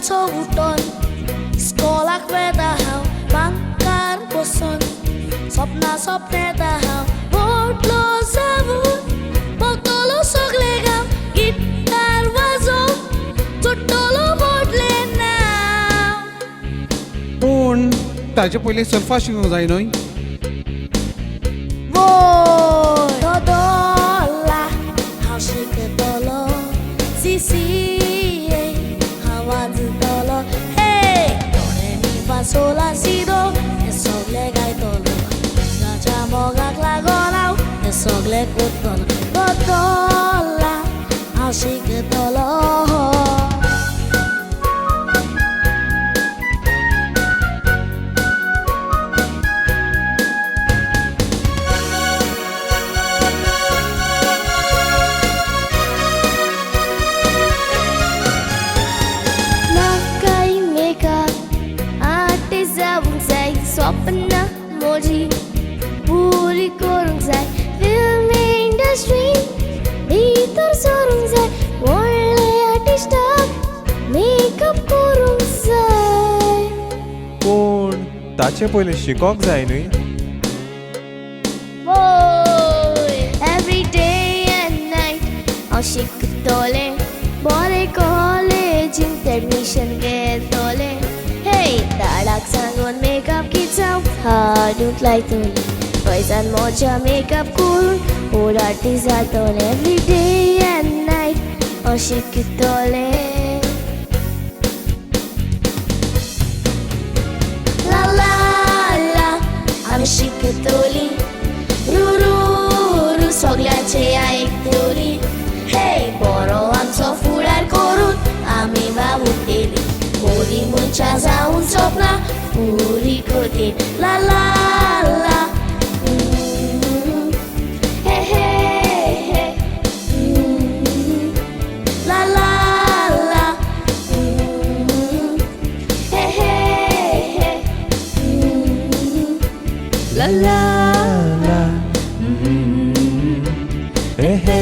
wuton sekolah wedahau mangkar boson sopne tahau botlo zavut botolo soglegam gitar wazo chotolo bodle now पूण ताचे पयलीं sulpha शिकूंक जाय न्हय Dodola, how she could dolo, si, how was it dolo? Hey, do re mi fa sol la si do, e sogle gai dolo. La chamo gak la golau, e sogle kut dolo. Dodola, how she could dolo. Swapna moji puri korung sai film industry bhitar sorung sai olle artist makeup korung sai पूण ताचे पयलीं शिकोंक जाय न्हय boy every day and night how shikdole bore college admission getole hey dadak sangon makeup don't like to boys and mocha makeup cool or artists are done every day and night or shake it all la la la I'm shake it all ru soglache aik doli hey boro am so furar korut ami babu deli boli muncha zaun sopna puri kote la la la hey hey hey la la la hey hey hey la la la hey hey